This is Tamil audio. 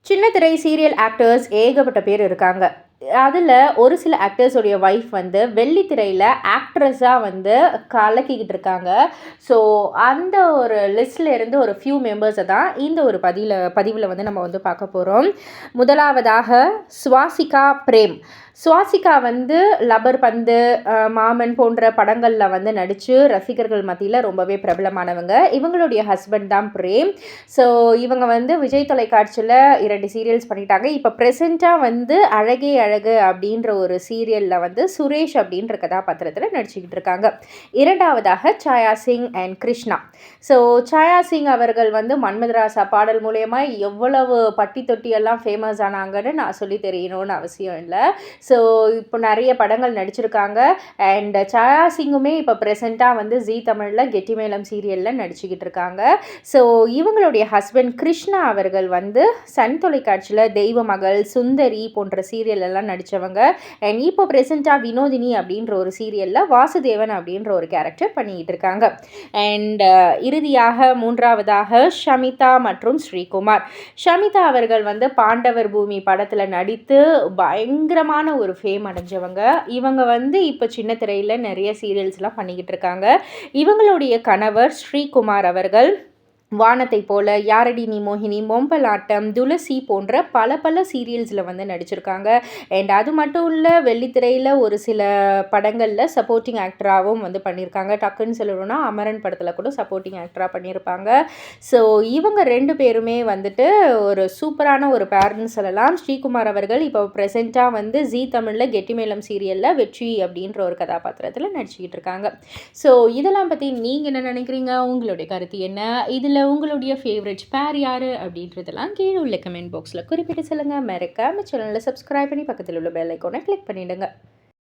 சின்ன திரை சீரியல் ஆக்டர்ஸ் ஏகப்பட்ட பேர் இருக்காங்க. அதில் ஒரு சில ஆக்டர்ஸோடைய ஒய்ஃப் வந்து வெள்ளித்திரையில் ஆக்ட்ரஸாக வந்து கலக்கிக்கிட்டு இருக்காங்க. ஸோ அந்த ஒரு லிஸ்ட்டில் இருந்து ஒரு ஃபியூ மெம்பர்ஸை தான் இந்த ஒரு பதிவில் வந்து நம்ம வந்து பார்க்க போகிறோம். முதலாவதாக சுவாசிகா பிரேம். சுவாசிகா வந்து லப்பர் பந்து, மாமன் போன்ற படங்களில் வந்து நடித்து ரசிகர்கள் மத்தியில் ரொம்பவே பிரபலமானவங்க. இவங்களுடைய ஹஸ்பண்ட் தான் பிரேம். ஸோ இவங்க வந்து விஜய் தொலைக்காட்சியில் 2 சீரியல்ஸ் பண்ணிட்டாங்க. இப்போ ப்ரெசென்ட்டாக வந்து அழகே அழகு அப்படின்ற ஒரு சீரியலில் வந்து சுரேஷ் அப்படின்ற கதாபாத்திரத்தில் நடிச்சுக்கிட்டு இருக்காங்க. இரண்டாவதாக சாயா சிங் அண்ட் கிருஷ்ணா. ஸோ சாயா சிங் அவர்கள் வந்து மன்மதராசா பாடல் மூலயமா எவ்வளவு பட்டி தொட்டியெல்லாம் ஃபேமஸ் ஆனாங்கன்னு நான் சொல்லி தெரியணும்னு அவசியம் இல்லை. ஸோ இப்போ நிறைய படங்கள் நடிச்சிருக்காங்க. அண்ட் சாயா சிங்குமே இப்போ ப்ரெசென்ட்டாக வந்து ஜீ தமிழில் கெட்டிமேளம் சீரியலில் நடிச்சுக்கிட்டு இருக்காங்க. ஸோ இவங்களுடைய ஹஸ்பண்ட் கிருஷ்ணா அவர்கள் வந்து சன் தொலைக்காட்சியில் தெய்வ மகள், சுந்தரி போன்ற சீரியல் எல்லாம் நடித்தவங்க. அண்ட் இப்போ ப்ரெசென்ட்டாக வினோதினி அப்படின்ற ஒரு சீரியலில் வாசுதேவன் அப்படின்ற ஒரு கேரக்டர் பண்ணிக்கிட்டு இருக்காங்க. அண்ட் இறுதியாக மூன்றாவதாக ஷமிதா மற்றும் ஸ்ரீகுமார். ஷமிதா அவர்கள் வந்து பாண்டவர் பூமி படத்தில் நடித்து பயங்கரமான ஒரு ஃபேம் அடைஞ்சவங்க. இவங்க வந்து இப்போ சின்ன திரையில் நிறைய சீரியல்ஸ்லாம் பண்ணிக்கிட்டு இருக்காங்க. இவங்களுடைய கணவர் ஸ்ரீகுமார் அவர்கள் வானத்தை போல, யாரடி நீ மோகினி, மொம்பலாட்டம், துளசி போன்ற பல சீரியல்ஸில் வந்து நடிச்சிருக்காங்க. அண்ட் அது மட்டும் இல்லை, வெள்ளித்திரையில் ஒரு சில படங்களில் சப்போர்ட்டிங் ஆக்டராகவும் வந்து பண்ணியிருக்காங்க. டக்குன்னு சொல்லணும்னா அமரன் படத்தில் கூட சப்போர்ட்டிங் ஆக்டராக பண்ணியிருப்பாங்க. ஸோ இவங்க 2 பேருமே வந்துட்டு ஒரு சூப்பரான ஒரு பேர்னு சொல்லலாம். ஸ்ரீகுமார் அவர்கள் இப்போ ப்ரெசென்ட்டாக வந்து ஜீ தமிழில் கெட்டிமேளம் சீரியலில் வெற்றி அப்படின்ற ஒரு கதாபாத்திரத்தில் நடிச்சுக்கிட்டு இருக்காங்க. ஸோ இதெல்லாம் பற்றி நீங்கள் என்ன நினைக்கிறீங்க? உங்களுடைய கருத்து என்ன? இதில் உங்களுடைய ஃபேவரட் பேர் யார் அப்படின்றதெல்லாம் கீழே உள்ள கமெண்ட் பாக்ஸில் குறிப்பிட்டு சொல்லுங்கள். மறக்காம சேனலில் சப்ஸ்கிரைப் பண்ணி பக்கத்தில் உள்ள பெல் ஐக்கானை கிளிக் பண்ணிவிடுங்க.